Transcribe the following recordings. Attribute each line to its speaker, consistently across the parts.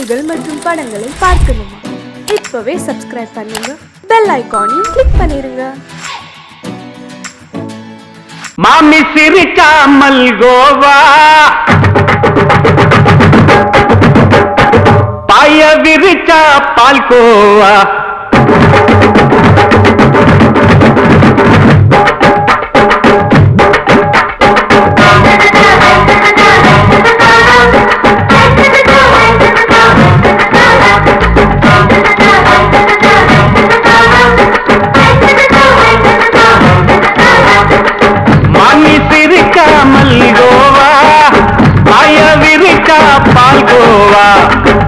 Speaker 1: செய்திகள் மற்றும் படங்களை பார்க்கணுமா? இப்பவே சப்ஸ்கிரைப் பண்ணுங்க, பெல் ஐகானையும் கிளிக் பண்ணிருங்க.
Speaker 2: மாமி சிரிக்காமல் கோவா, பாய விரிச்சா பால்கோவா.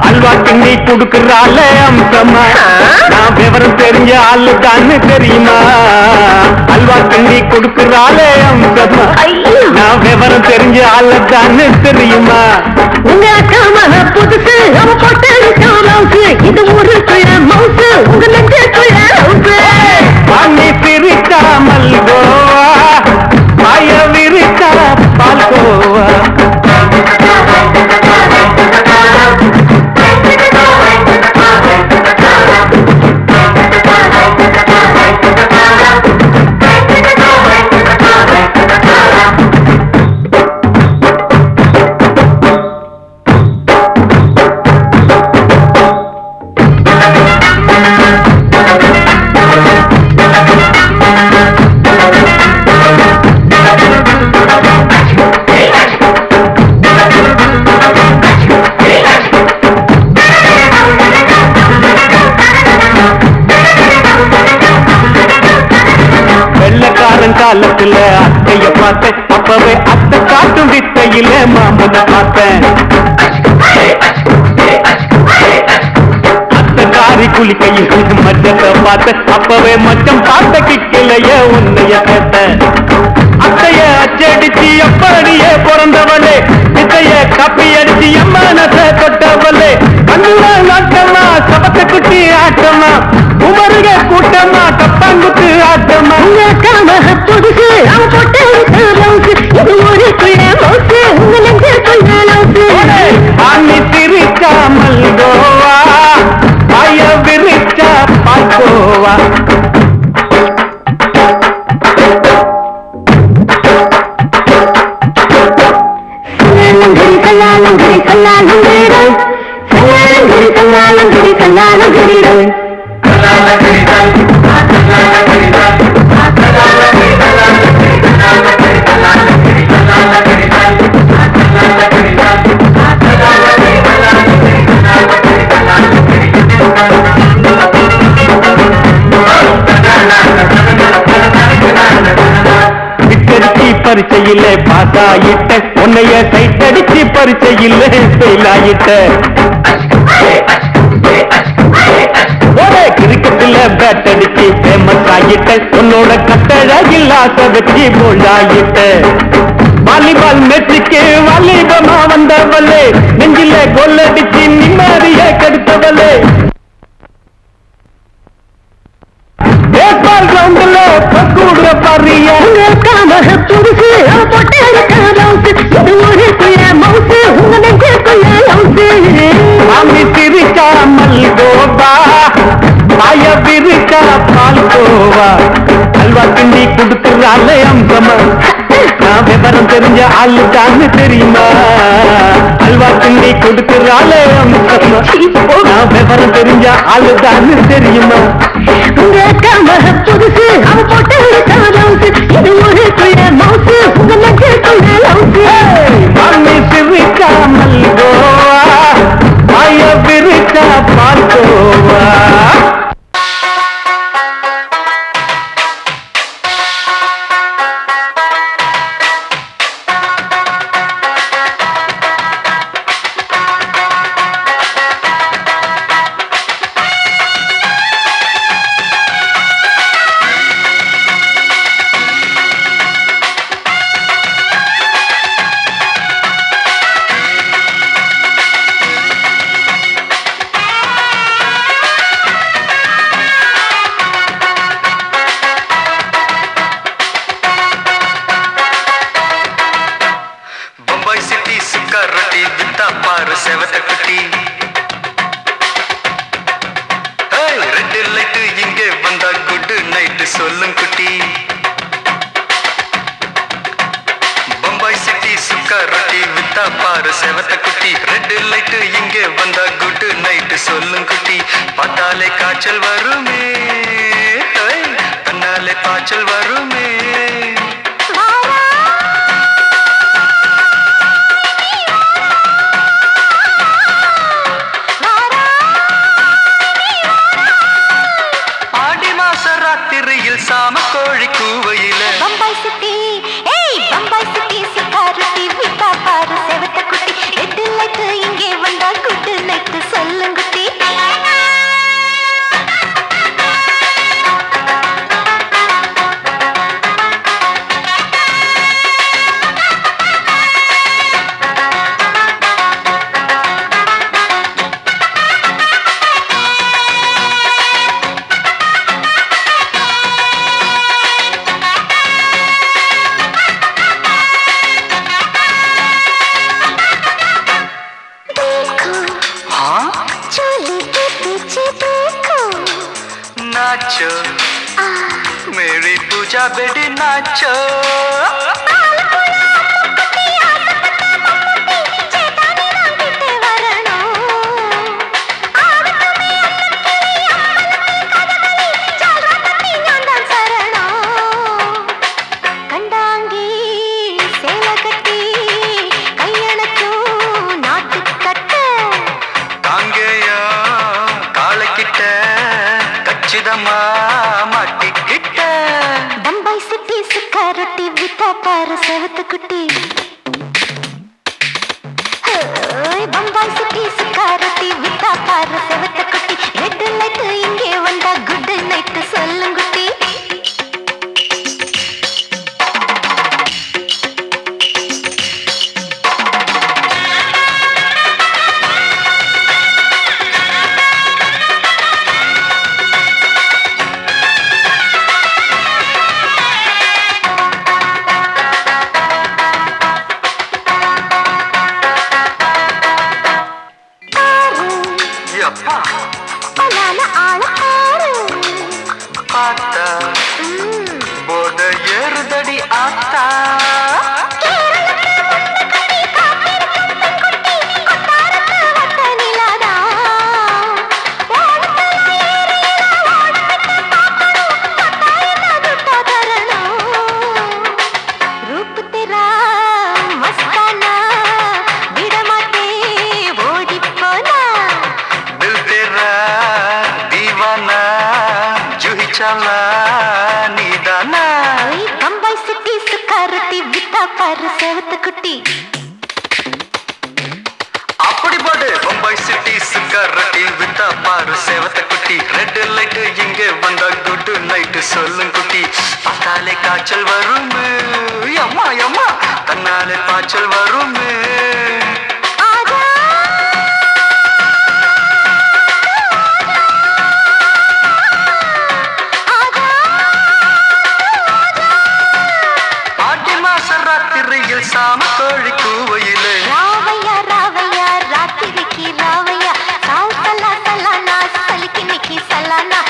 Speaker 2: அல்வா கிண்டி குடுக்கறால அம்சமா, நான் விவரம் தெரிஞ்ச ஆளு தான்னு தெரியுமா? அல்வா கிண்டி குடுக்கறால அம்சமா, நான் விவரம் தெரிஞ்ச ஆளு தான்னு தெரியுமா?
Speaker 3: உங்க அக்கா மக புதுசு, அவ போட்டு இது ஊருக்குள்ள மவுசு, உங்க நெஞ்சுக்குள்ள ஹவுசு.
Speaker 2: வாங்கி சிரிக்காமல் கோவா, பாய விரிச்சா பால்கோவா. காலத்துல அத்தைய பார்த்தேன், அப்பவே அத்தை காட்டும் வித்தையில மாமனை பார்த்தேன். அத்தை காரி குளிக்கையில் மச்சத்தை பார்த்தேன், அப்பவே மச்சம் பார்த்த கிக்கலைய உன்னைய கேட்டேன். அத்தைய அச்சடிச்சு எப்படியே பிறந்தவளே, வித்தைய கப்பி அடிச்சு எம்மனத்தை தொட்டவளே. கண்ணுல நாட்டமா, சபத்தை குட்டி ஆட்டமா, உமருக கூட்டமா, கப்பாங்குத்து ஆட்டமா.
Speaker 3: புதுசு, அவ போட்டு இது ஊருக்குள்ள மவுசு, உங்க நெஞ்சுக்குள்ள லவுசு.
Speaker 2: வாங்கி சிரிக்காமல் கோவா, பாய விரிச்சா பால்கோவா. பரிச்சையில பாஸ் ஆயிட்ட, உன்னைய சைட் அடிச்சு பரிச்சையில ஃபெயில் ஆயிட்ட. கிரிக்கெட்ல பேட் அடிச்சு ஃபேமஸ் ஆகிட்ட, உன்னோட கட்டழகில் ஆசை வச்சு போல்ட் ஆகிட்ட. வாலிபால் மேட்சுக்கு வாலிபமா வந்தவளே, நெஞ்சில கோல் அடிச்சு நிம்மதிய கெடுத்தவளே. பேஸ்பால் கிரவுண்ட்ல கூடுற பாரியா,
Speaker 3: புதுசு, அவ போட்டு இது ஊருக்குள்ள மவுசு, உங்க நெஞ்சுக்குள்ள லவுசு.
Speaker 2: மாமி சிரிக்காமல் கோவா, பாய விரிச்சா பால்கோவா. அல்வா கிண்டி குடுக்கறால அம்சமா, நான் விவரம் தெரிஞ்ச ஆளு தான்னு தெரியுமா? அல்வா கிண்டி கொடுக்கறால அம்சமா, நான் விவரம் தெரிஞ்ச ஆளு தான்னு தெரியுமா?
Speaker 3: உங்க அக்கா மக புதுசு, அவ போட்டு இது ஊருக்குள்ள மவுசு, உங்க நெஞ்சுக்குள்ள லவுசு.
Speaker 2: மாமி சிரிக்காமல் கோவா, பாய விரிச்சா பால்கோவா.
Speaker 4: சொல்லும் குட்டி பம்பாய் சிட்டி சுக்கா ரொட்டி வித்தா பாரு செவத்த குட்டி ரெட் லைட் இங்கே வந்தா குட் நைட் சொல்லும் குட்டி பார்த்தாலே காய்ச்சல் வருமே தன்னாலே பாய்ச்சல் வருமே சாம கோழி கூவையில
Speaker 3: பம்பாய் சிட்டி ஏய் பம்பாய் சிட்டி சிக்காரத்தி விட்டா பாரு செவத்த குட்டி ரெட் லைட் இங்கே வந்தா குட் நைட் சொல்லுங்குட்டி
Speaker 4: नाचो मेरी पूजा बेटी नाचो
Speaker 3: பம்பாய் சிட்டி சுக்காரொட்டி வித்தா பாரு செவத்த குட்டி பம்பாய் சிட்டி சுக்காரொட்டி வித்தா பாரு செவத்த குட்டி ரெட் லைட் இங்கே வந்தா குட் நைட் சொல்லுங்குட்டி
Speaker 4: போத ஏறுதடி ஆத்தா
Speaker 3: பம்பாய் சிட்டி சுக்காரத்தி வித்தா பாரு செவத்த குட்டி
Speaker 4: அப்படி போடு பம்பாய் சிட்டி சுக்காரத்தி வித்தா பாரு செவத்த குட்டி ரெட் லைட் இங்கே வந்தா குட் நைட் சொல்லும் குட்டி பார்த்தாலே காய்ச்சல் வருமே அம்மா அம்மா தன்னாலே பாய்ச்சல் வருமே சாம கோழி கூவையிலே
Speaker 3: ராவையா ராவையா ராத்திரிக்கு ராவையா சாவு சலா சலானா சலிக்கு நிக்கி சலானா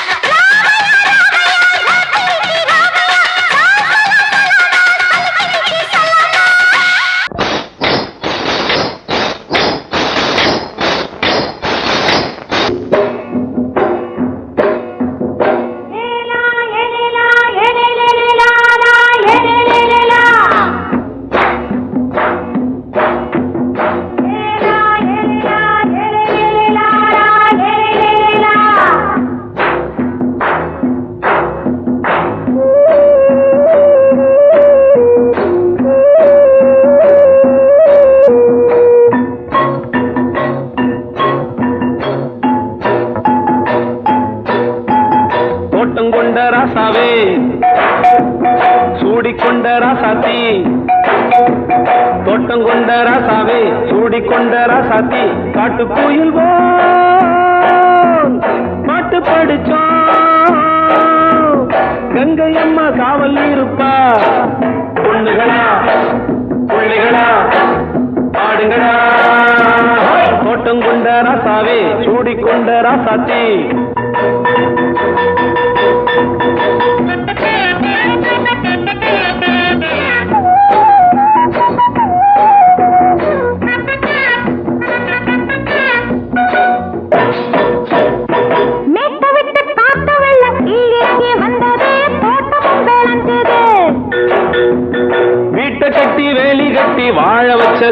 Speaker 2: ராசாவே சூடிக்கொண்ட ராசாத்தி தோட்டம் கொண்ட ராசாவே சூடிக்கொண்ட ராசாத்தி காட்டு கோயில் பாட்டு படிச்சோம் கங்கை அம்மா காவல் இருப்பா பொண்ணுகளா பிள்ளைகளா பாடுங்களா தோட்டம் கொண்ட ராசாவே சூடிக்கொண்ட ராசாத்தி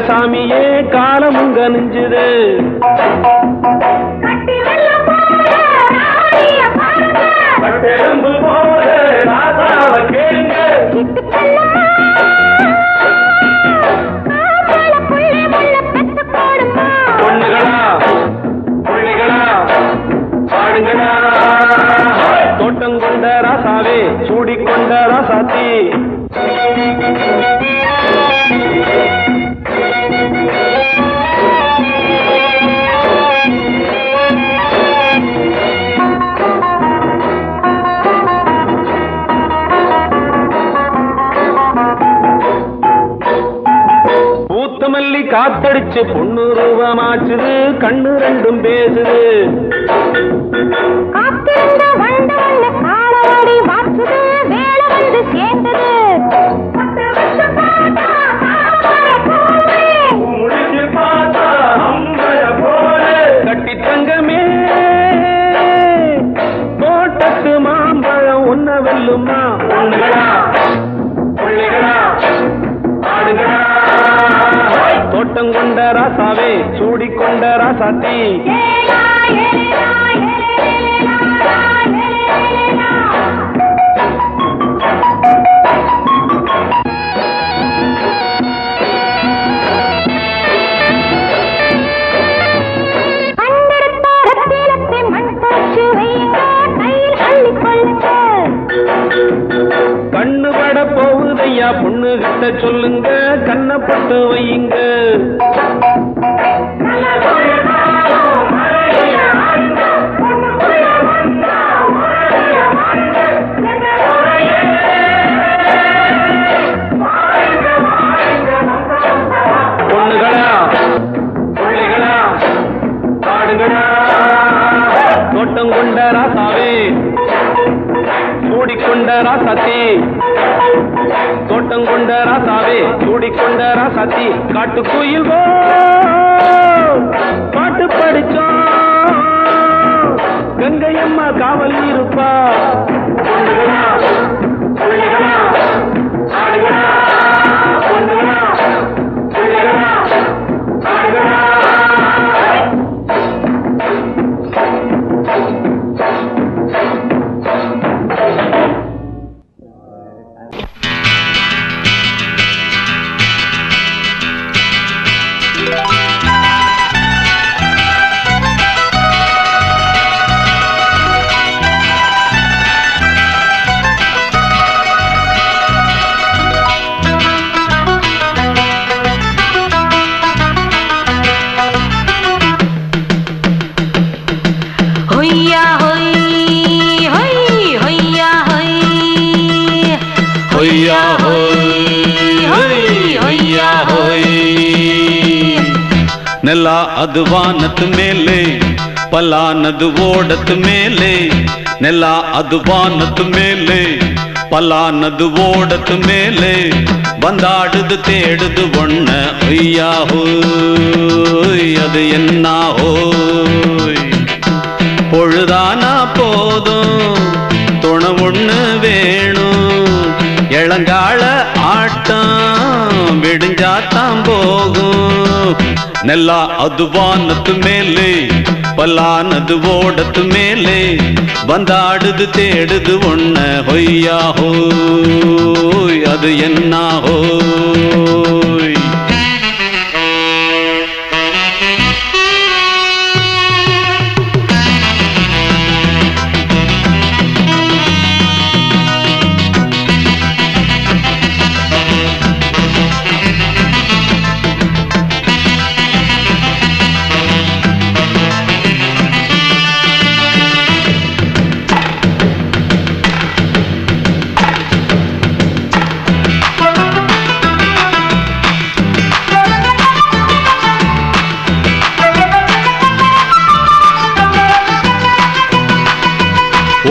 Speaker 2: சாமியே காலமுங்க நெஞ்சுது. கட்டெலும்பு போல ராசாவ கேளுங்க. பொண்ணுகளா புள்ளிகளா பாடுங்களா. தோட்டம் கொண்ட ராசாவே சூடிக்கொண்ட ராசாத்தி. பூத்தமல்லி காத்தடிச்சு பொண்ணு ரூபமாச்சுது. கண்ணு ரெண்டும் பேசுது. கட்டி தங்கமே தோட்டத்து மாம்பழம் ஒன்ன வெல்லுமா. பொண்ணுகளா புள்ளிகளா ஆடுகளா. தோட்டம் கொண்ட ராசாவே சூடிக்கொண்ட ராசாத்தி. கண்ணு பட போகுதையா பொண்ணு கிட்ட சொல்லுங்க. கண்ணப்பட்டு வையுங்க. பொண்ணுகளா புள்ளிகளா பாடுங்களா. தோட்டம் கொண்ட ராசாவே சூடிக்கொண்ட ராசாத்தி. தோட்டம் கொண்ட ராசாவே சூடிக்கொண்ட ராசாத்தி. காட்டுக்குயில் பாட்டு படிச்சோம். கங்கையம்மா காவல் இருப்பா. பொண்ணுகளா புள்ளிகளா ஆடுகளா. பொண்ணுகளா புள்ளிகளா ஆடுகளா. ನೆಲ ಅದು ವಾನದ ಮೇಲೆ ಪಲಾನದು ಓಡದ ಮೇಲೆ. ನೆಲ ಅದು ವಾನದ ಮೇಲೆ ಪಲಾನದು ಓಡದ ಮೇಲೆ. ಬಂದಾಡುದು தேடுது ஒண்ண ஐயா ஹோய் அது என்ன ஹோய். பொழுதானா போதும் துணை ஒண்ணு வேணும். இளங்கால ஆட்டம் விடிஞ்சாத்தான் போகும். ನೆಲ ಅದು ವಾನದ ಮೇಲೆ ಪಲಾನದು ಓಡದ ಮೇಲೆ. ಬಂದಾಡುದು தேடுது ஒண்ண ಹೊಯ್ಯಾ ಹೋಯ್ ಅದು ಎನ್ನ ಹೋಯ್.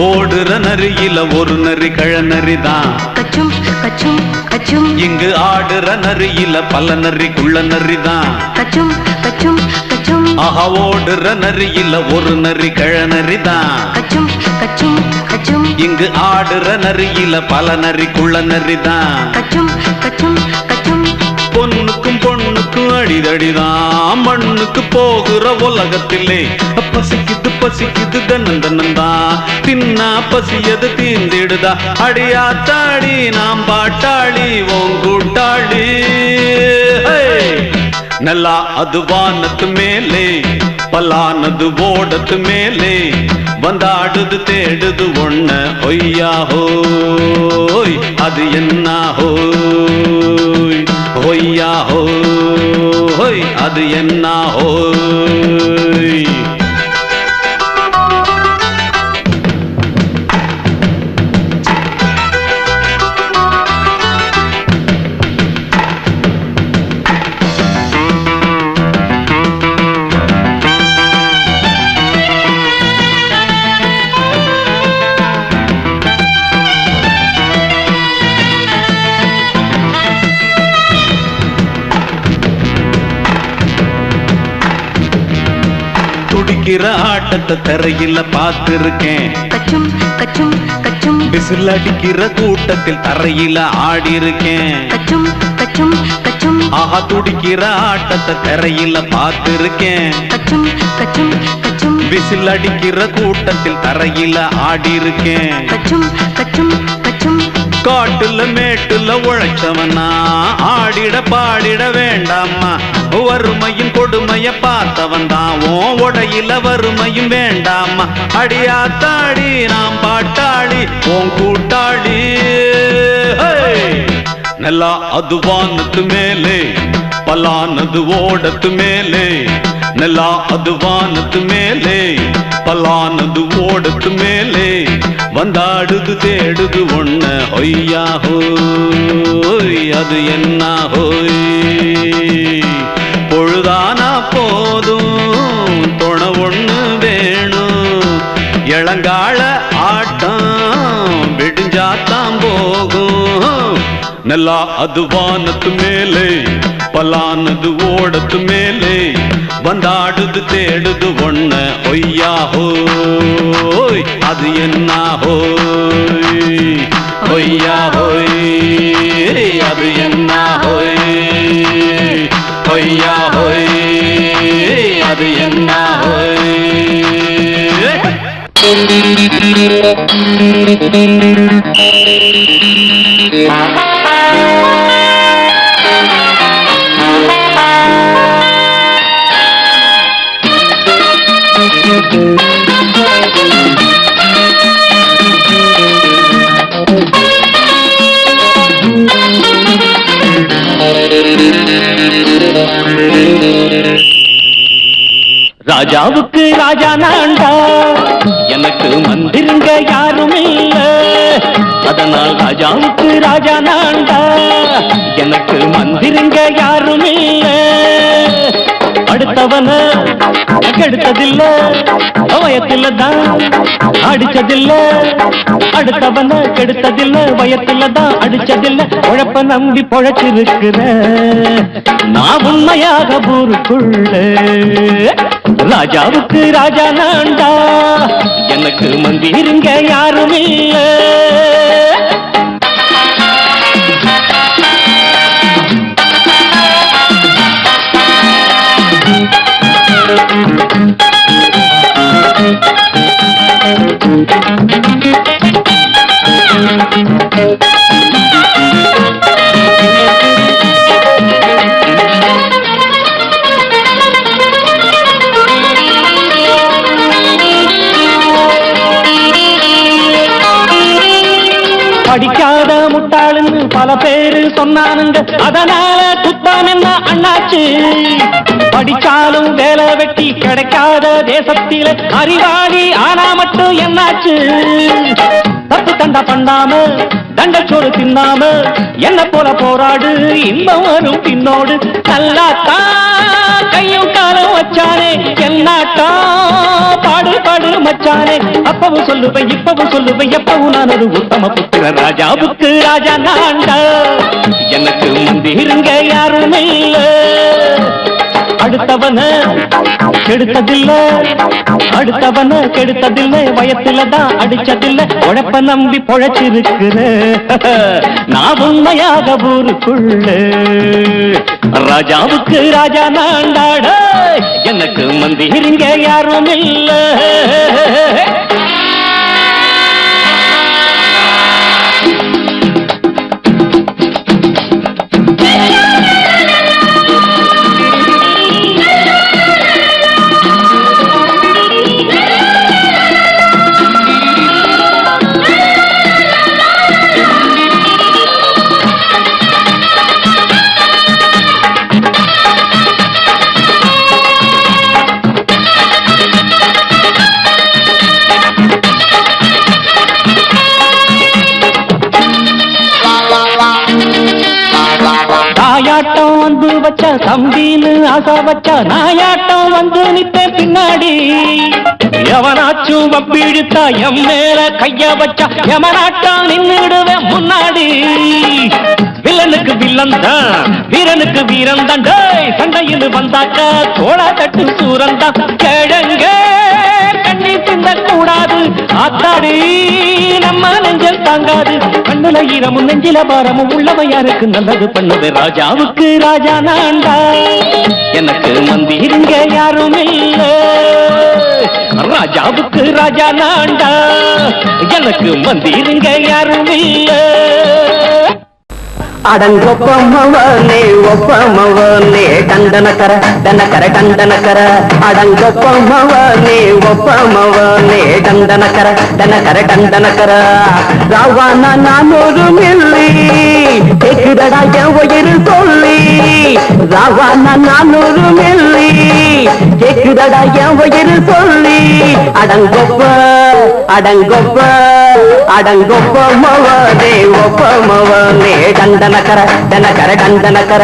Speaker 2: ஓடுற நரியில ஒரு நரி கழநரிதான்.
Speaker 3: கச்சும் கச்சும் கச்சும்.
Speaker 2: இங்கு ஆடுற நரியில பல நரி குள்ள நரிதான்.
Speaker 3: கச்சும் கச்சும் கச்சும்.
Speaker 2: ஆஹா ஓடுற நரியில ஒரு நரி கழநரிதான்.
Speaker 3: கச்சும் கச்சும் கச்சும்.
Speaker 2: இங்கு ஆடுற நரியில பல நரி குள்ள நரிதான்.
Speaker 3: கச்சும் கச்சும் கச்சும்.
Speaker 2: பொண்ணுக்கும் பொண்ணுக்கும்
Speaker 5: அடிதடிதான் மண்ணுக்கு போகிற உலகத்திலே பசிக்குது பசிக்குது தன்னந்தன்னந்தான் தின்னா பசியது தீர்ந்திடுதா அடியாத்தாடி நாம் பாட்டாளி உன் கூட்டாளி நல்லா அது வானத்து மேலே பலானது ஓடத்து மேலே வந்தாடுது தேடுது ஒண்ண ஒய்யா ஹோய் அது என்ன ஹோய் ஒய்யா ஹோய் அது என்ன ஹோய் துடிக்கிற ஆட்டத்தை தரையில பார்த்திருக்கேன்
Speaker 3: கச்சும் கச்சும் கச்சும்
Speaker 5: விசில் அடிக்கிற கூட்டத்தில் தரையில ஆடி இருக்கேன்
Speaker 3: கச்சும் கச்சும் கச்சும்
Speaker 5: ஆஹா துடிக்கிற ஆட்டத்தை தரையில பார்த்திருக்கேன்
Speaker 3: கச்சும் கச்சும் கச்சும்
Speaker 5: விசில் அடிக்கிற கூட்டத்தில் தரையில ஆடி இருக்கேன்
Speaker 3: கச்சும் கச்சும் கச்சும்
Speaker 5: காட்டுல மேட்டுல உழைச்சவனா ஆடிட பாடிட வேண்டாமா வறுமையும் கொடுமைய பார்த்தவன் தான் உடையில வறுமையும் வேண்டாமா அடியாத்தாடி நாம் பாட்டாளி உன் கூட்டாளி நல்லா அது வானத்து மேலே பலானது ஓடத்து மேலே நல்லா அது வானத்து மேலே பலானது ஓடத்து மேலே வந்தாடுது தேடுது ஒண்ண ஒய்யா ஹோய் அது என்ன ஹோய் பொழுதானா போதும் துணை ஒண்ணு வேணும் இளங்கால ஆட்டம் விடிஞ்சாத்தான் போகும் நல்லா அது வானத்து மேலே பலானது ஓடத்து மேலே வந்தாடுது தேடுது ஒண்ண ஒய்யா ஹோய் அது என்ன ஹோய் ஒய்யா ஹோய் அது என்ன ஹோய் ஒய்யா ஹோய் அது என்ன ஹோய் ராஜாவுக்கு ராஜா நான்டா எனக்கு மந்திருங்க யாரும் இல்ல அதனால் ராஜாவுக்கு ராஜா நான்டா எனக்கு மந்திருங்க யாரும் இல்ல அடுத்தவன கெடுத்ததில்ல வயத்துல தான் அடிச்சதில்ல அடுத்தவன கெடுத்ததில்ல வயத்துல தான் அடிச்சதில்ல உழைப்ப நம்பி பொழைச்சிருக்கிற நான் உண்மையாக ஊருக்குள்ள ராஜாவுக்கு ராஜா நான்டா எனக்கு மந்திருங்க யாரும் இல்ல படிக்காத முட்டாளுன்னு பல பேரு சொன்னானுங்க அதனால குத்தம் என்ன அண்ணாச்சு படிச்சாலும் வேலை வெட்டி கிடைக்காத தேசத்தில அறிவாளி ஆனா மட்டும் என்னாச்சு தப்பு தண்டா பண்ணாம தண்டச்சோறு தின்னாம என்ன போல போராடு இன்பம் வரும் பின்னோடு நல்லாத்தான் கையும் காலம் வச்சானே என்னாட்டா பாடு பாடு மச்சானே அப்பவும் சொல்லுவேன் இப்பவும் சொல்லுவேன் எப்பவும் நான் ஒரு உத்தம புத்திர ராஜாவுக்கு ராஜா நான்டா எனக்கு மந்திருங்க யாரும் இல்ல அடுத்தவன கெடுத்ததில்ல அடுத்தவன கெடுத்ததில்லை வயத்துல தான் அடிச்சதில்லை உழைப்ப நம்பி பொழைச்சிருக்கிற நான் உண்மையாக ஊருக்குள்ள ராஜாவுக்கு ராஜா நான்டாட எனக்கு மந்திரிங்க யாரும் இல்ல தாயாட்டம் வந்து வச்ச தம்பின்னு ஆசா வச்ச நாயாட்டம் வந்து நித்தேன் பின்னாடி எவனாச்சும் வப்பிழுத்தா எம் மேல கைய வச்சா எவனாட்டம் நின்னுடுவேன் முன்னாடி வில்லனுக்கு வில்லன் தான் வீரனுக்கு வீரன் தான் சண்டையில் வந்தாக்க தோளா தட்டு சூரன் தான் கிழங்க கண்ணி சிந்த கூடாது ஆத்தாடி நம்ம நெஞ்சல் தாங்காது கண்ணுல ஈரமும் நெஞ்சில பாரமும் உள்ளவன் யாருக்கு நல்லது பண்ணுது ராஜாவுக்கு ராஜா நான்டா எனக்கு மந்திரிங்க யாரும் இல்ல ராஜாவுக்கு ராஜா நான்டா எனக்கு மந்திரிங்க யாரும் இல்ல
Speaker 2: அடங்கொப்பமவனே ஒப்பமவனே டண்டனக்கர டனக்கர டண்டனக்கர அடங்கொப்பமவனே ஒப்பமவனே டண்டனக்கர டனக்கர டண்டனக்கர ராவானா நானொரு மில்லி கேக்குதடா என் உயிர் சொல்லி ராவானா நானொரு மில்லி கேக்குதடா என் உயிர் சொல்லி அடங்கொப்ப அடங்கொப்ப அடங்கொப்பமவனே ஒப்பமவனே டண்டனக்கர டனக்கர டண்டனக்கர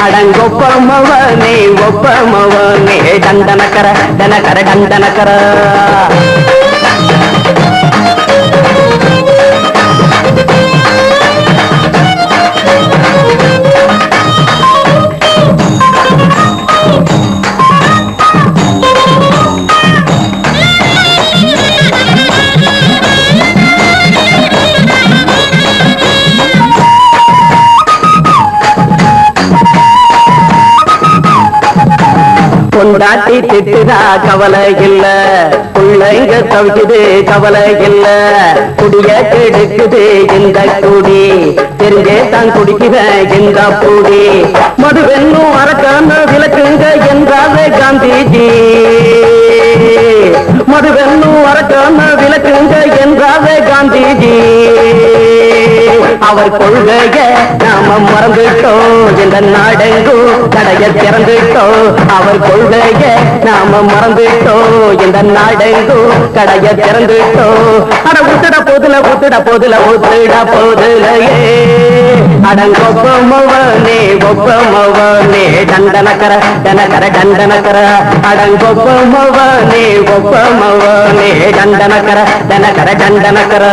Speaker 2: அடங்கொப்பமவனே ஒப்பமவனே டண்டனக்கர டனக்கர டண்டனக்கர கொண்டாட்டி திட்டுதா கவலை இல்ல பிள்ளைங்க தவிக்குது கவலை இல்ல குடிய கெடுக்குது இந்த குடி தெரிஞ்சே தான் குடிக்கிற இந்த பூடி மதுவென்னும் அரக்கான விளக்குங்க என்றாவே காந்திஜி மதுவென்னும் அரக்கான விளக்குங்க என்றாவே காந்திஜி அவர் கொள்கைய நாம மறந்துட்டோம் இந்த நாடெங்கும் கடைய திறந்துட்டோம் அவர் கொள்கைய நாம மறந்துட்டோம் இந்த நாடெங்கும் கடைய திறந்துட்டோம் அட ஊத்துட போதுல ஊத்துட போதுல ஊத்துட போதுலையே அடங்கொப்பமவனே ஒப்பமவனே டண்டனக்கர டனக்கர டண்டனக்கர அடங்கொப்பமவனே ஒப்பமவனே டண்டனக்கர டனக்கர டண்டனக்கர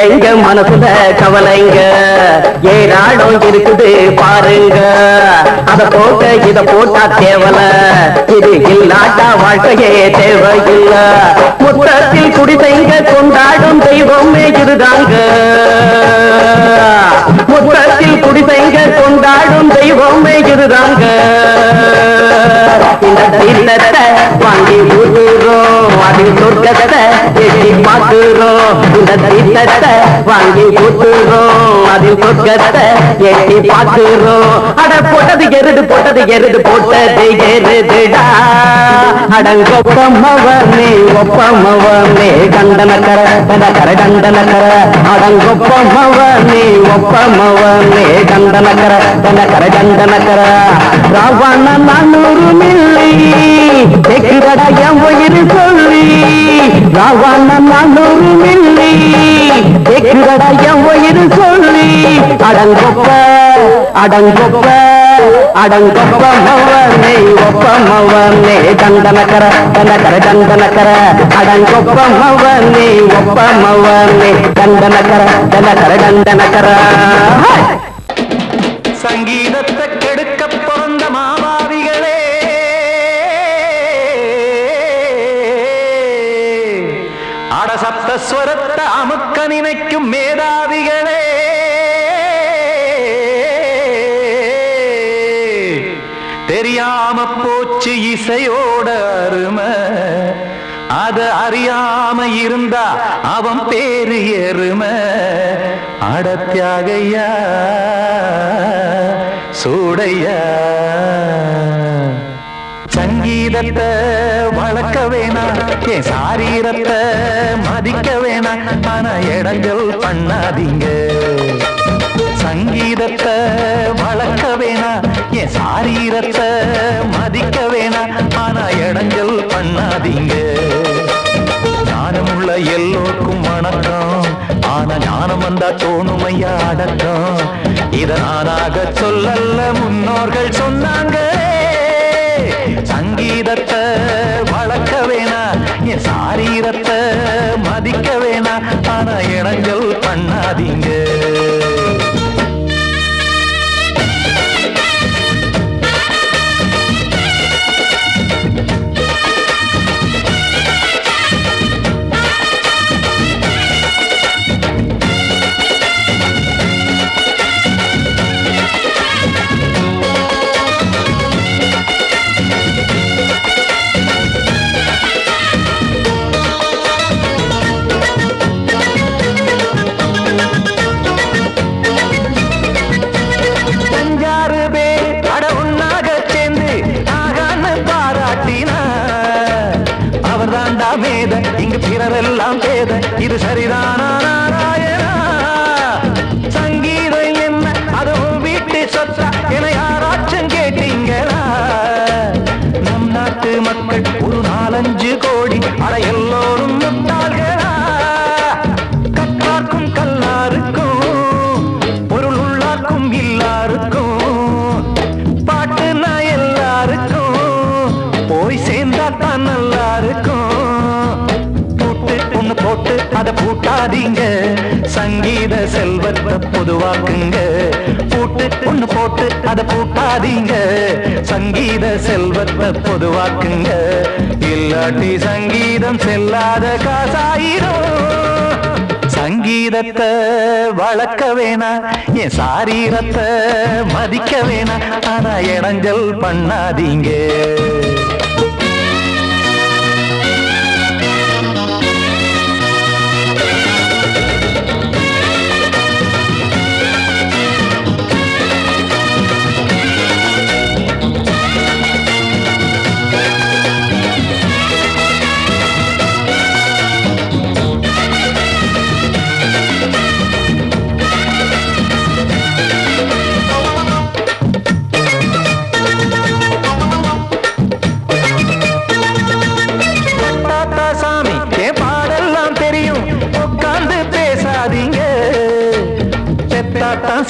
Speaker 2: எங்க மனசுல கவலைங்க ஏராளம் இருக்குது பாருங்க அத போட்ட இத போட்டா தேவல இது இல்லாட்டா வாழ்க்கையே தேவையில்ல முத்தத்தில் குடிசைங்க கொண்டாடும் தெய்வமே இதுதாங்க முத்தத்தில் குடிசைங்க கொண்டாடும் தெய்வமே இதுதாங்க இந்த தீர்த்தத்தை வாங்கி ஊத்துறோம் அதில் சொர்க்கத்தை எட்டி பார்க்கிறோம் இந்த தீர்த்தத்தை வாங்கி ஊத்துறோம் அதில் சொர்க்கத்தை எட்டி பார்க்கிறோம் அட போட்டது எருது போட்டது எருதுடா அடங்கொப்பமவனே ஒப்பமவனே டண்டனக்கர டனக்கர டண்டனக்கர அடங்கொப்பமவனே ஒப்பமவனே டண்டனக்கர டனக்கர டண்டனக்கர ராவண நானூறு மில்லி கேக்குதடா என் உயிர் சொல்லி ராவண நானூறு மில்லி கேக்குதடா என் உயிர் சொல்லி அடங்கொப்ப அடங்கொப்ப அடங்கொப்ப மவனே ஒப்ப மவனே தந்தனக்கர தனக்கர தந்தனக்கர அடங்கொப்ப மவனே ஒப்ப மவனே தந்தனக்கர தனக்கர தந்தனக்கர.
Speaker 4: சங்கீதத்தை கெடுக்க பிறந்த மாவாதிகளே, அடசப்தஸ்வரத்தை அமுக்க நினைக்கும் மேதாவிகளே, தெரியாம போச்சு இசையோட அருமை, அத அறியாம இருந்தா அவன் பேரு எருமை. அடத்தியாகையா சூடையா சங்கீதத்தை வளர்க்க வேணாம், என் சாரீரத்தை மதிக்க வேணாம், ஆனா இடங்கள் பண்ணாதீங்க. சங்கீதத்தை வளர்க்க வேணாம், என் சாரீரத்தை மதிக்க வேணாம், ஆனா இடங்கள் பண்ணாதீங்க. ஞானமுள்ள எல்லோருக்கும் வணக்கம், ஆனா ஞானம் வந்தா தோணுமையா அடக்கம். இத நானாக சொல்லல்ல, முன்னோர்கள் சொன்னாங்க. சங்கீதத்தை வளர்க்க வேணா, என் சாரீரத்தை மதிக்க வேணா, ஆனா இடங்கள் பண்ணாதீங்க. இங்கு பிறரெல்லாம் பேத, இது சரிதானா நாராயணா? சங்கீதம் என்ன அதுவும் வீட்டு சொத்தா என யாராச்சும் கேட்டீங்களா? நம் நாட்டு மக்கள் ஒரு 4-5 கோடி, அட எல்லோரும் முட்டாள்களா? கற்றார்க்கும் கல்லாருக்கும் பொருள் உள்ளார்க்கும் இல்லாருக்கும் பாட்டுனா எல்லாருக்கும் போய் சேர்ந்தா தான் நல்லா இருக்கும். போட்டு அத பூட்டாதீங்க, சங்கீத செல்வத்தை பொதுவாக்குங்க. பூட்டு ஒண்ணு போட்டு அத பூட்டாதீங்க, சங்கீத செல்வத்தை பொதுவாக்குங்க. இல்லாட்டி சங்கீதம் செல்லாத காசாயிரும். சங்கீதத்தை வளர்க்க வேணா, என் சாரீரத்தை மதிக்க வேணா, ஆனா இடைஞ்சல் பண்ணாதீங்க.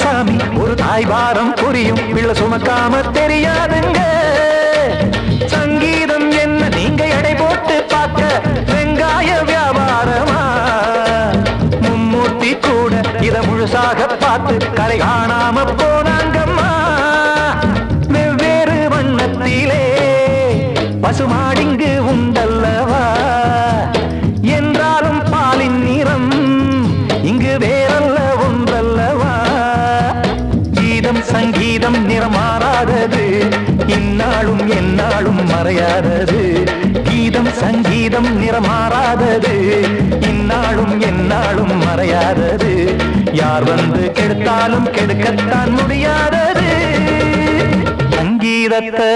Speaker 4: சாமி ஒரு தாய் பாரம் புரியும், பிள்ளை சுமக்காம தெரியாதுங்க. சங்கீதம் என்ன நீங்க எடை போட்டு பார்க்க வெங்காய வியாபாரமா? மும்மூர்த்தி கூட இத முழுசாக பார்த்து கரை காணாம போனாங்கம்மா. வெவ்வேறு வண்ணத்திலே பசுமாடிங்கு உண்டல்லவா? என்றாலும் பாலின் நிறம் இங்கு வேறல்ல ஒன்றல்லவா? சங்கீதம் நிறமாறாதது, இந்நாளும் எந்நாளும் மறையாதது. கீதம் சங்கீதம் நிறமாறாதது, இந்நாளும் எந்நாளும் மறையாதது. யார் வந்து கெடுத்தாலும் கெடுக்கத்தான் முடியாதது. சங்கீதத்தை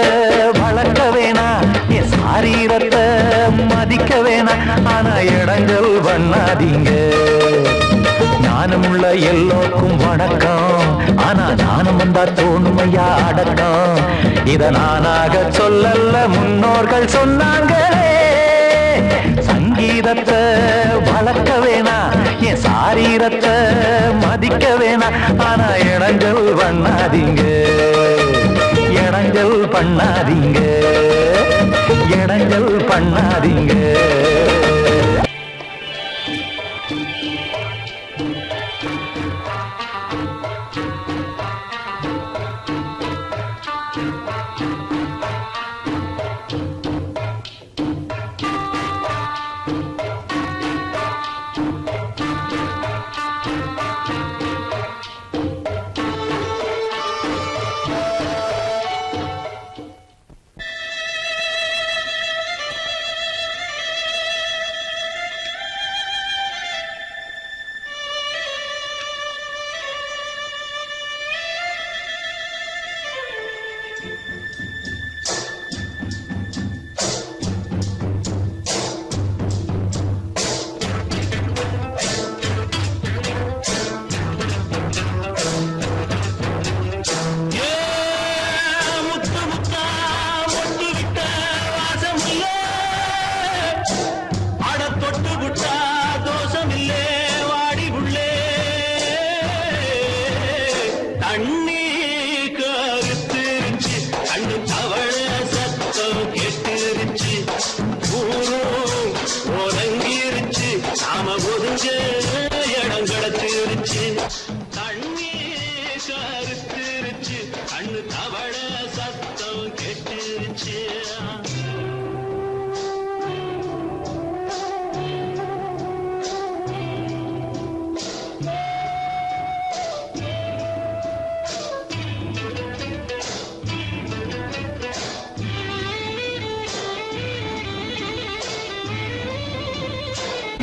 Speaker 4: வளர்க்க வேணா, என் சாரீரத்தை மதிக்க வேணா, ஆனா இடங்கள் பண்ணாதீங்க. ஞானமுள்ள எல்லோருக்கும் வணக்கம், ஆனா ஞானம் வந்தா தோணுமையா அடக்கம். இத நானாக சொல்லல்ல, முன்னோர்கள் சொன்னாங்களே. சங்கீதத்தை வளர்க்க வேணா, என் சாரீரத்தை மதிக்க வேணா, ஆனா இடங்கள் பண்ணாதீங்க.
Speaker 6: இடைஞ்சல் பண்ணாதீங்க, இடைஞ்சல் பண்ணாதீங்க.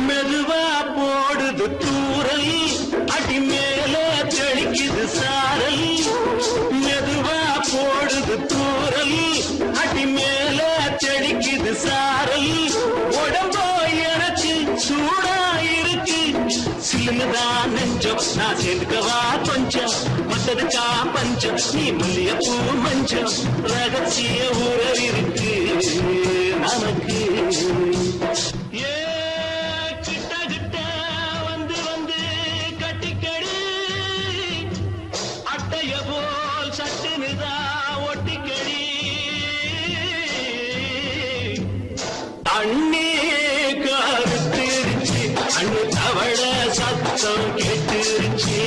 Speaker 5: மெதுவா போடுது தூரல், அடி மேல தெளிக்குது சாரல். மெதுவா போடுது தூரல், அடி மேல தெளிக்குது சாரல். உடம்போ எனக்கு சூடா இருக்கு, சில்லுதான் நெஞ்சம் நான் சேர்ந்துக்கவா கொஞ்சம். மத்ததுக்கா பஞ்சம் நீ மல்லியப்பூ மஞ்சம், ரகசிய உறவிருக்கு நமக்கு. அண்ணே கருத்திருச்சு, அண்ணு தவள சத்தம் கேட்டுருச்சு.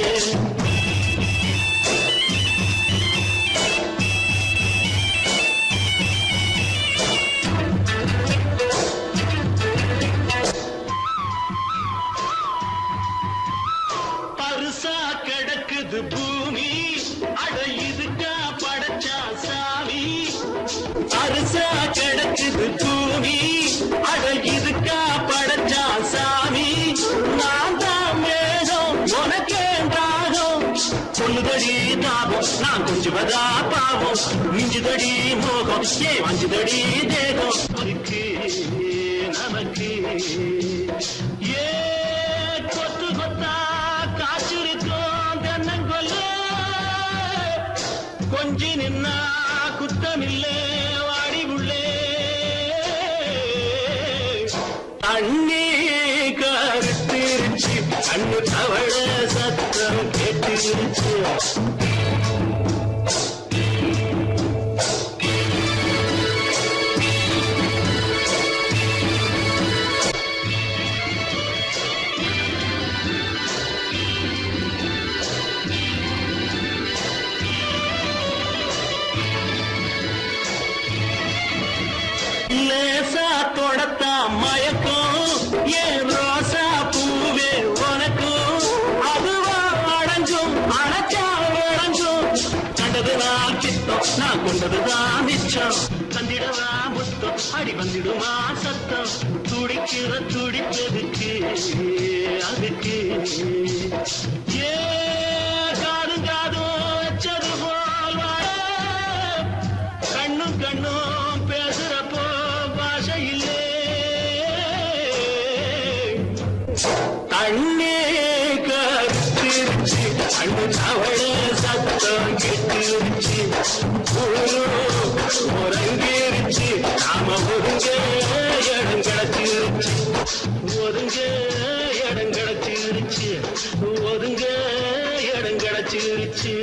Speaker 5: பரிசா கிடக்குது பூமி, அட இதுக்கா படைச்சா சாமி. பரிசா கிடக்குது பூமி, அட இதுக்கா படைச்சா சாமி. நான் தான் மேகம் உனக்கே தாகம், சொல்லுதடி தாபம் நான் கொஞ்சுவதா பாவம். மிஞ்சுதடி மோகம் ஏன் வஞ்சுதடி தேகம் இருக்கு நமக்கு. ஏ கொத்து கொத்தா காய்ச்சிருக்கோம் தென்னங்கொல்ல, கொஞ்சி நின்னா குத்தமில்லை வாடி உள்ளே. அண்ணே கருத்திருச்சு, அண்ணு தவள சத்தம் கேட்டுருச்சு. லேசா தொடத்தா மயக்கம் ஏன் ரோசா பூவே உனக்கும். அதுவா அடைஞ்சும் அடைச்சா விளைஞ்சும், கண்டதுதான் சித்தம் நான் கொண்டதுதான் மிச்சம். தந்திடவா முத்தம் அடி வந்திடுமா சத்தம், துடிக்கிற துடிப்பதுக்கு அதுக்கு. ஏ காதும் காதும் வச்சது போல் வாழ, கண்ணும் கண்ணும் பேசுறப்போ பாஷை இல்லே. அண்ணே கருத்திருச்சு, அண்ணு தவள சத்தம் கெட்டுருச்சு. உறங்கிருச்சு நாம ஒருங்க இடம் கிடச்சிருச்சு, ஒருங்க இடம் கிடச்சிருச்சு, ஒருங்க இடம் கிடச்சிருச்சு.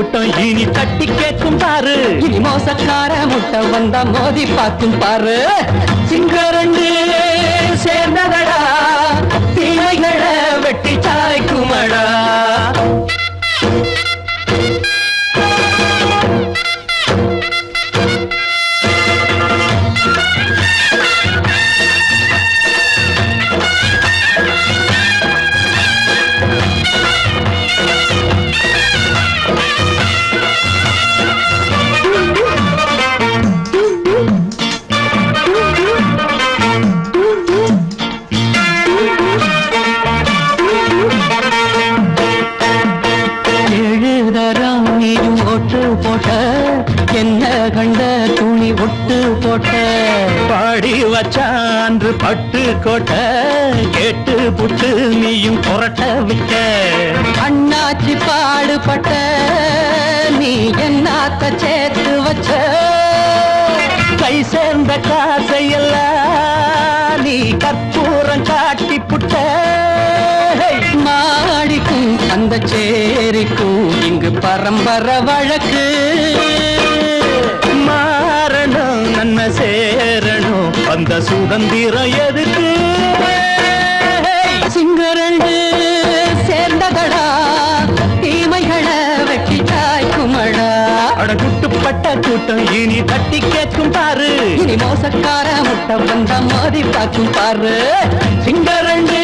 Speaker 5: கூட்டம் இனி தட்டி கேட்கும் பாரு. இனி மோசக்கார முட்டை வந்தா மோதி பார்க்கும் பாரு. சிங்கரண்டு சேர்ந்ததடா தீமைகளை வெட்டி சாய்க்குமடா. என்ன கண்ட துணி ஒட்டு போட்ட பாடி வச்சான்று பட்டு கோட்ட கேட்டு புட்டு நீயும் புரட்ட விட்ட. அண்ணாச்சி பாடுபட்ட நீ என்னாத்த சேர்த்து வச்ச. கை சேர்ந்த காசையெல்லாம் நீ கற்பூரம் காட்டி புட்ட. மாடிக்கும் அந்த சேரிக்கும் இங்கு பரம்பரை வழக்கு. மாறணும் நன்மை சேரணும் அந்த சுதந்திரம் எதுக்கு. சிங்கரண்டு சேர்ந்ததடா தீமைகளை வெட்டி சாய்க்குமடா. அடகுட்டுப்பட்ட கூட்டம் இனி தட்டி கேட்கும் பாரு. இனி மோசக்கார முட்டை வந்த மோதி பார்க்கும் பாரு. சிங்கரண்டு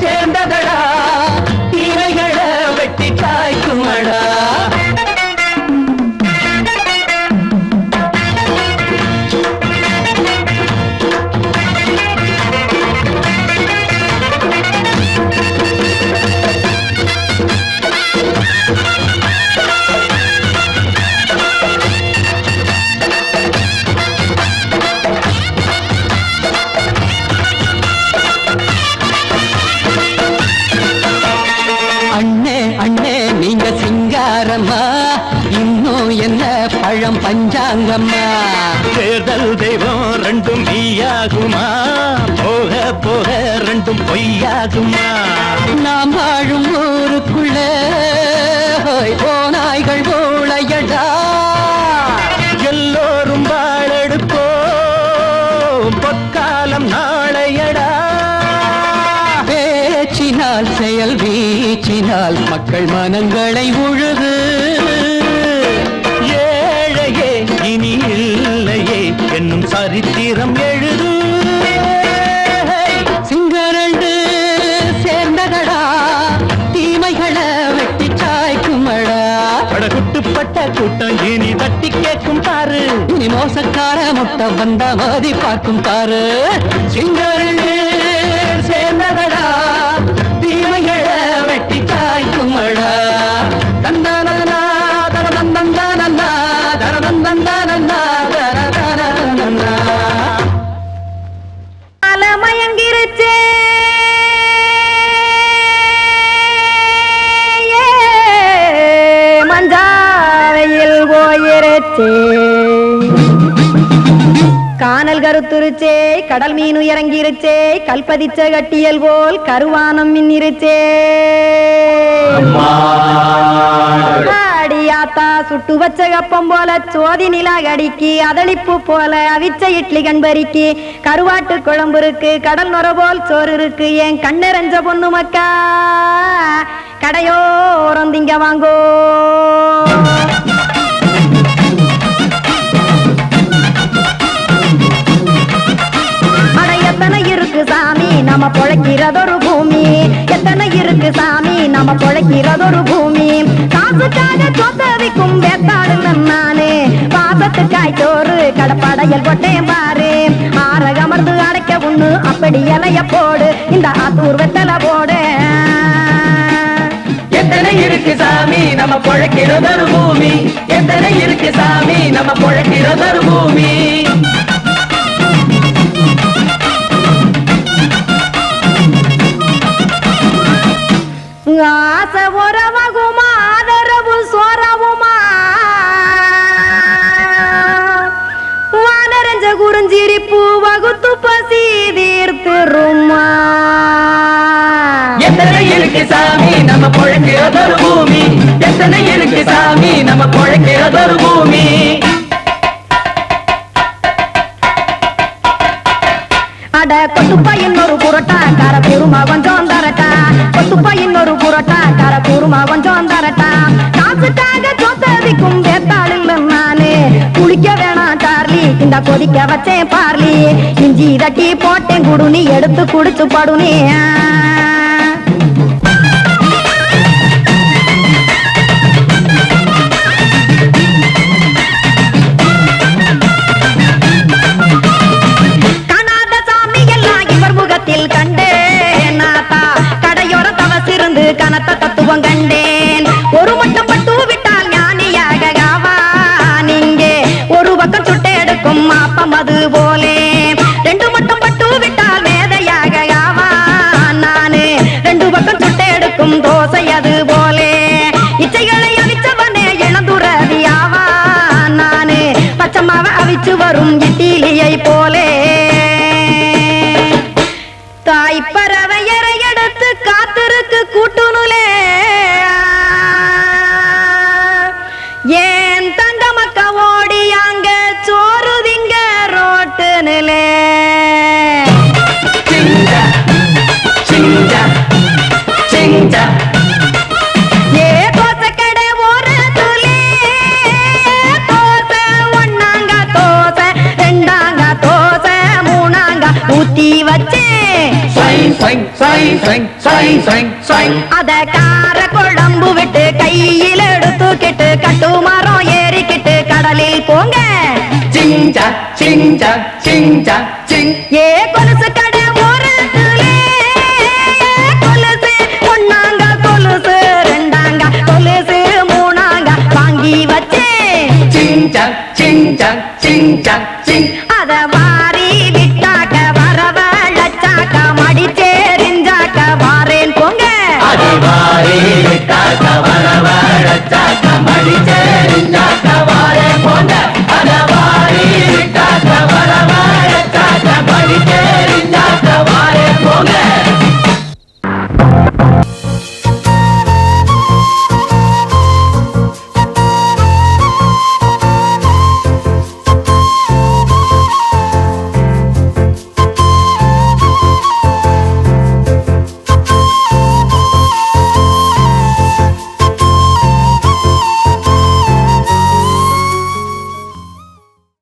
Speaker 5: சேர்ந்ததடா தீமைகளை வெட்டி சாய்க்குமடா. இன்னும் என்ன பழம் பஞ்சாங்கம்மா. தேர்தல் தெய்வம் ரெண்டும் மெய்யாகுமா போக போக ரெண்டும் பொய்யாகுமா. நாம் வாழும் ஊருக்குள்ள போனாய்கள் போளையடா. எல்லோரும் வாழெடுப்போம் பொற்காலம் நாளையடா. பேச்சினால் செயல் வீச்சினால் மக்கள் மனங்களை உழுது. ஏழையே இனி இல்லையே என்னும் சரித்திரம் எழுது. சிங்கரண்டு சேர்ந்ததடா தீமைகளை வெட்டி சாய்க்குமடா. படகுட்டுப்பட்ட கூட்டம் இனி தட்டி கேட்கும் பாரு. இனி மோசக்கார முட்டை வந்தா மோதி பார்க்கும் பாரு. சிங்கரண்டு சேர்ந்ததடா தீமைகளை வெட்டி சாய்க்குமடா. தந்தானா தரதந்தந்தானா தரதந்தந்தானா தரதந்தந்தானா.
Speaker 7: மயங்கிருச்சே மஞ்சாவையில் போயிருச்சே. கானல் கருத்துருச்சே கடல் மீன் இறங்கிருச்சே. கல்பதிச்ச கட்டியல் போல் கருவானம் மின்னிருச்சே. அடியாத்தா சுட்டு வச்ச கப்பம் போல சோதி நிலா கடிக்கு. அதளிப்பு போல அவிச்ச இட்லி கண்பறிக்கு. கருவாட்டு குழம்பு இருக்கு கடல் நுர போல் சோறு இருக்கு. என் கண்ணெரஞ்ச பொண்ணு மக்கா கடையோரம் திங்க வாங்கோ. எத்தனை இருக்கு சாமி நம்ம பொழைக்கிறதொரு பூமி. எத்தனை இருக்கு சாமி நம்ம பொழைக்கிறதொரு பூமி. காசுக்காக சொத்தவிக்கும் வேத்தாடு நானு. பாசத்துக்காய் சோறு கடப்படையல் போட்டேன் பாரு. ஆரகமர்ந்து அடைக்க ஒண்ணு அப்படி இலைய போடு. இந்த ஆத்தூர் வெத்தலை போடு.
Speaker 5: எத்தனை இருக்கு சாமி நம்ம பொழைக்கிறதொரு பூமி. எத்தனை இருக்கு சாமி நம்ம பொழைக்கிறதொரு பூமி.
Speaker 7: ஆசை உறவகுமா ஆதரவு சோரவுமா. வானரஞ்ச குறிஞ்சிரிப்பு வகுத்து பசி தீர்த்துருமா.
Speaker 5: எத்தனை இருக்கு சாமி நம்ம பொழைக்கிறதொரு பூமி. எத்தனை இருக்கு சாமி நம்ம பொழைக்கிறதொரு பூமி.
Speaker 7: அட கொத்துப்பா இன்னொரு புரோட்டா கார குருமா கொஞ்சம் தரட்டா, கொத்துப்பா இன்னொரு புரோட்டா கார குருமா கொஞ்சம் தரட்டா. காசுக்காக சொத்ததிக்கும் வேத்தாளில் நானு குளிக்க வேணாம் சார்லி, இந்த கொதிக்க வச்சேன் பார்லி. இஞ்சி தட்டி போட்டேன் குடுனி, எடுத்து குடிச்சு படுனி. கண்டேன் நாத்தா கடையோர தவசிருந்து கனத்த தத்துவம் கண்டேன். ஒரு மட்டம் பட்டு விட்டால் ஞானியாக நீங்கே ஒரு பக்கம் சுட்டு எடுக்கும் மாப்பம் அது போலே. ரெண்டு மட்டம் பட்டு விட்டால் மேதையாக நானு ரெண்டு பக்கம் சுட்டு எடுக்கும் தோசை அது போலே. இச்சைகளை அவிச்சவனே இளந்துறவியாவா நானு பச்சமாவ அவிச்சு வரும் இட்டிலியை போலே. தாய் பறவையரை எடுத்து காத்திருக்கு கூட்டுனுலே, ஏன் தங்க மக்க ஓடி அங்க சோறுதிங்க ரோட்டுனுலே. ஏ தோசை கடை ஓரத்துலே தோசை ஒன்னாங்க தோசை ரெண்டாங்க தோசை மூணாங்க ஊத்தி வச்சே. அத கார குழம்பு விட்டு கையில் எடுத்துக்கிட்டு கட்டு மரம் ஏறிக்கிட்டு கடலில் போங்க. ஏ